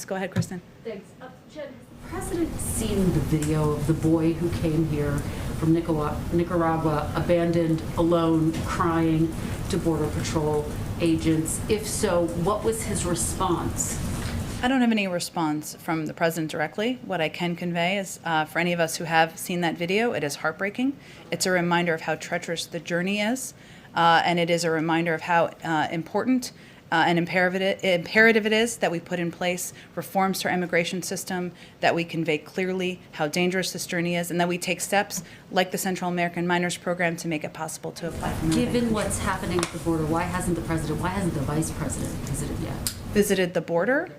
Go ahead, Kristen. Thanks. Jen, has the president seen the video of the boy who came here from Nicaragua, abandoned, alone, crying to Border Patrol agents? If so, what was his response? I don't have any response from the president directly. What I can convey is, for any of us who have seen that video, it is heartbreaking. It's a reminder of how treacherous the journey is, and it is a reminder of how important and imperative it is that we put in place reforms to our immigration system, that we convey clearly how dangerous this journey is, and that we take steps like the Central American Minors Program to make it possible to apply for moving. Given what's happening at the border, why hasn't the vice president visited yet? Visited the border?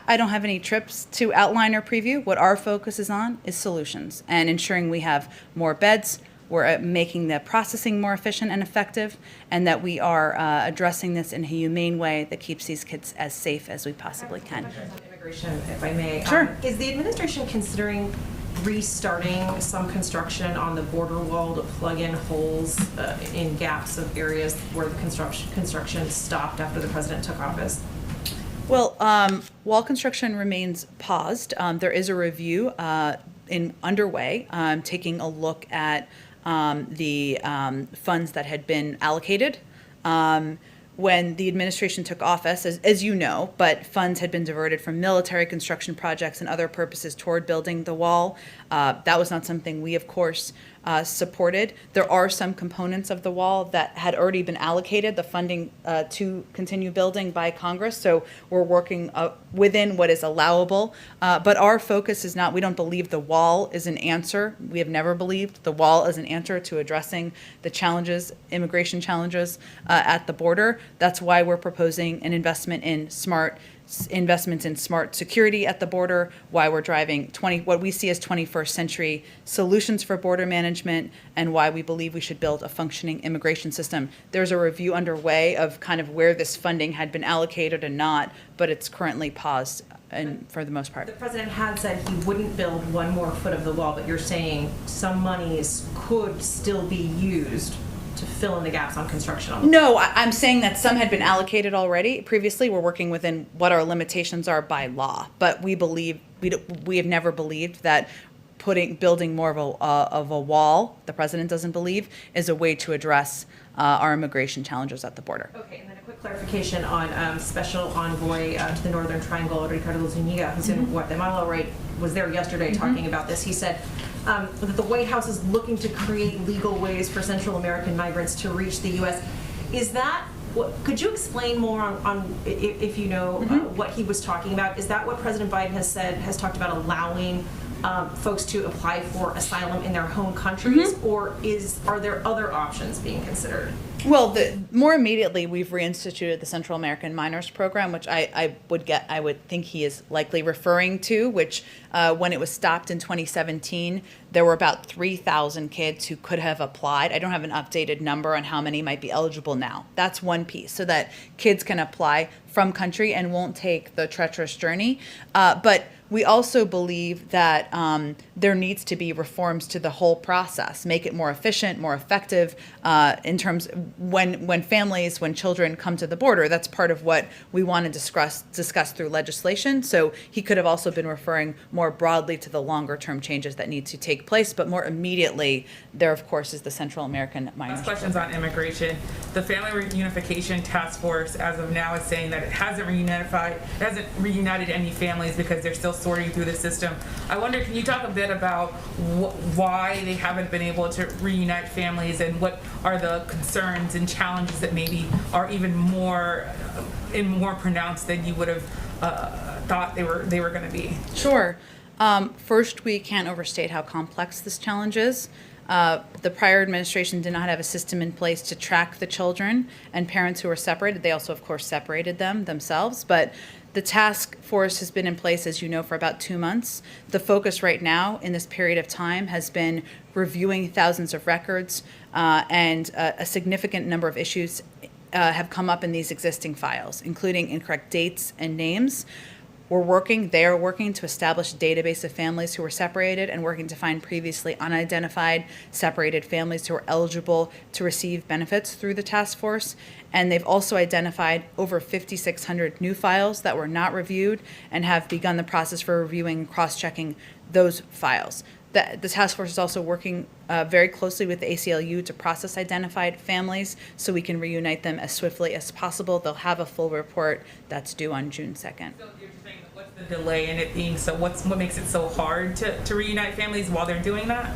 I don't have any trips to outline or preview. What our focus is on is solutions and ensuring we have more beds, we're making the processing more efficient and effective, and that we are addressing this in a humane way that keeps these kids as safe as we possibly can. Immigration, if I may. Sure. Is the administration considering restarting some construction on the border wall to plug in holes in gaps of areas where the construction stopped after the president took office? Well, wall construction remains paused. There is a review underway, taking a look at the funds that had been allocated when the administration took office, as you know, but funds had been diverted from military construction projects and other purposes toward building the wall. That was not something we, of course, supported. There are some components of the wall that had already been allocated, the funding to continue building by Congress, so we're working within what is allowable. But our focus is not, we don't believe the wall is an answer. We have never believed the wall is an answer to addressing the challenges, immigration challenges at the border. That's why we're proposing an investment in smart security at the border, why we're driving what we see as 21st century solutions for border management, and why we believe we should build a functioning immigration system. There's a review underway of kind of where this funding had been allocated and not, but it's currently paused and for the most part. The president had said he wouldn't build one more foot of the wall, but you're saying some monies could still be used to fill in the gaps on construction? No, I'm saying that some had been allocated already. Previously, we're working within what our limitations are by law, but we have never believed that building more of a wall, the president doesn't believe, is a way to address our immigration challenges at the border. Okay, and then a quick clarification on Special Envoy to the Northern Triangle, Ricardo Zuniga, who's in Guatemala, was there yesterday talking about this. He said that the White House is looking to create legal ways for Central American migrants to reach the U.S. Is that could you explain more on if you know what he was talking about? Is that what President Biden has talked about, allowing folks to apply for asylum in their home countries, or are there other options being considered? Well, more immediately, we've reinstituted the Central American Minors Program, which I would think he is likely referring to, which when it was stopped in 2017, there were about 3,000 kids who could have applied. I don't have an updated number on how many might be eligible now. That's one piece, so that kids can apply from country and won't take the treacherous journey. But we also believe that there needs to be reforms to the whole process, make it more efficient, more effective in terms when children come to the border. That's part of what we want to discuss through legislation. So he could have also been referring more broadly to the longer term changes that need to take place, but more immediately, there of course is the Central American Minors. Last questions on immigration. The Family Reunification Task Force, as of now, is saying that it hasn't reunited any families because they're still sorting through the system. I wonder, can you talk a bit about why they haven't been able to reunite families, and what are the concerns and challenges that maybe are even more pronounced than you would have thought they were going to be? Sure. First, we can't overstate how complex this challenge is. The prior administration did not have a system in place to track the children and parents who were separated. They also, of course, separated them themselves. But the task force has been in place, as you know, for about 2 months. The focus right now in this period of time has been reviewing thousands of records, and a significant number of issues have come up in these existing files, including incorrect dates and names. They are working to establish a database of families who were separated and working to find previously unidentified separated families who are eligible to receive benefits through the task force. And they've also identified over 5,600 new files that were not reviewed and have begun the process for reviewing and cross-checking those files. The task force is also working very closely with the ACLU to process identified families so we can reunite them as swiftly as possible. They'll have a full report that's due on June 2nd. So you're saying, what's the delay in it being so, what makes it so hard to reunite families while they're doing that?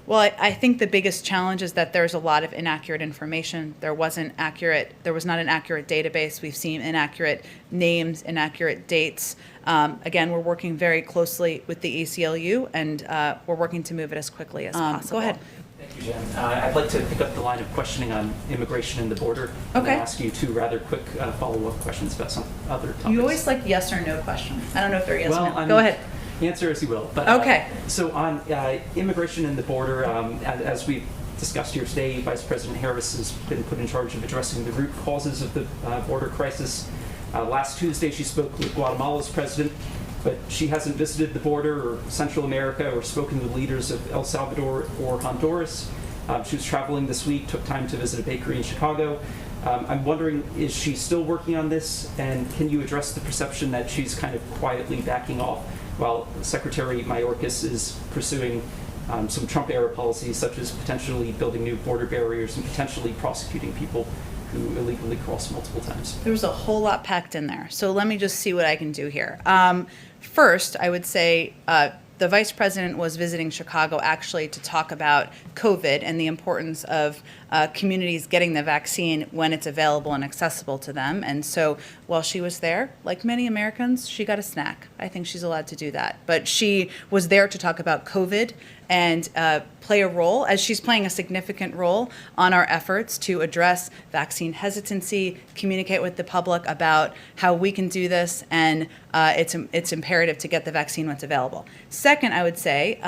Well, I think the biggest challenge is that there's a lot of inaccurate information. There was not an accurate database. We've seen inaccurate names, inaccurate dates. Again, we're working very closely with the ACLU, and we're working to move it as quickly as possible. Go ahead. Thank you, Jen. I'd like to pick up the line of questioning on immigration and the border. And Okay. ask you two rather quick follow-up questions about some other topics. You always like yes or no questions. I don't know if they're yes or no. Well, Go ahead. Answer as you will. But, Okay. So on immigration and the border, as we've discussed here today, Vice President Harris has been put in charge of addressing the root causes of the border crisis. Last Tuesday, she spoke with Guatemala's president, but she hasn't visited the border or Central America or spoken with leaders of El Salvador or Honduras. She was traveling this week, took time to visit a bakery in Chicago. I'm wondering, is she still working on this? And can you address the perception that she's kind of quietly backing off while Secretary Mayorkas is pursuing some Trump-era policies, such as potentially building new border barriers and potentially prosecuting people who illegally cross multiple times? There was a whole lot packed in there. So let me just see what I can do here. First, I would say the vice president was visiting Chicago actually to talk about COVID and the importance of communities getting the vaccine when it's available and accessible to them. And so while she was there, like many Americans, she got a snack. I think she's allowed to do that. But she was there to talk about COVID and play a role, as she's playing a significant role on our efforts to address vaccine hesitancy, communicate with the public about how we can do this, and it's imperative to get the vaccine when it's available. Second, I would say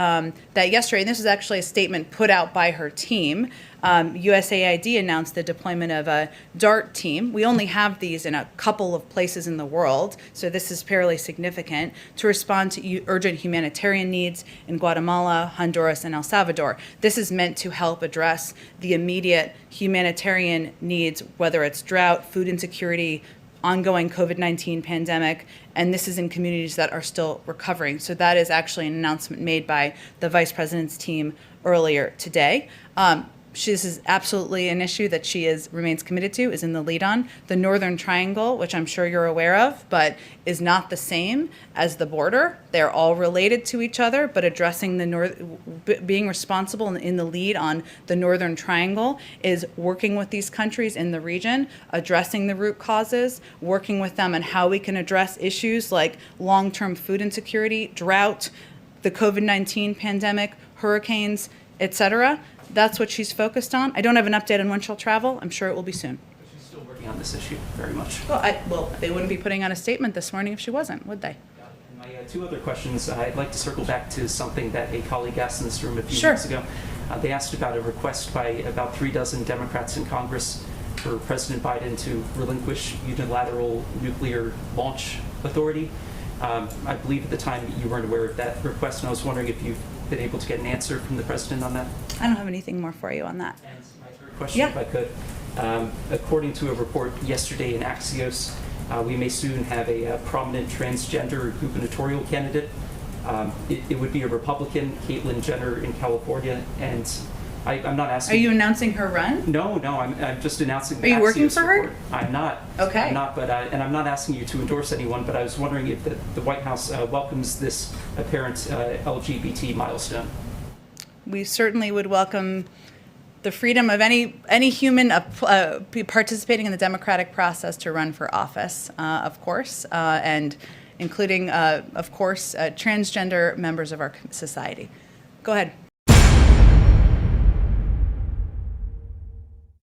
that yesterday, and this is actually a statement put out by her team, USAID announced the deployment of a DART team. We only have these in a couple of places in the world, so this is fairly significant, to respond to urgent humanitarian needs in Guatemala, Honduras, and El Salvador. This is meant to help address the immediate humanitarian needs, whether it's drought, food insecurity, ongoing COVID-19 pandemic, and this is in communities that are still recovering. So that is actually an announcement made by the vice president's team earlier today. This is absolutely an issue that she remains committed to, is in the lead on. The Northern Triangle, which I'm sure you're aware of, but is not the same as the border. They're all related to each other, but addressing being responsible and in the lead on the Northern Triangle is working with these countries in the region, addressing the root causes, working with them on how we can address issues like long-term food insecurity, drought, the COVID-19 pandemic, hurricanes, etc. That's what she's focused on. I don't have an update on when she'll travel. I'm sure it will be soon. She's still working on this issue very much. Well, they wouldn't be putting out a statement this morning if she wasn't, would they? And my two other questions, I'd like to circle back to something that a colleague asked in this room a few Sure. weeks ago. They asked about a request by about 36 Democrats in Congress for President Biden to relinquish unilateral nuclear launch authority. I believe at the time you weren't aware of that request, and I was wondering if you've been able to get an answer from the president on that. I don't have anything more for you on that. And my third question, Yeah. if I could. According to a report yesterday in Axios, we may soon have a prominent transgender gubernatorial candidate. It would be a Republican, Caitlyn Jenner in California, and I'm not asking. Are you announcing her run? No, I'm just announcing. Are you working for her? Report. I'm not. Okay. I'm not, but and I'm not asking you to endorse anyone, but I was wondering if the White House welcomes this apparent LGBT milestone. We certainly would welcome the freedom of any human participating in the democratic process to run for office, of course, and including, of course, transgender members of our society. Go ahead.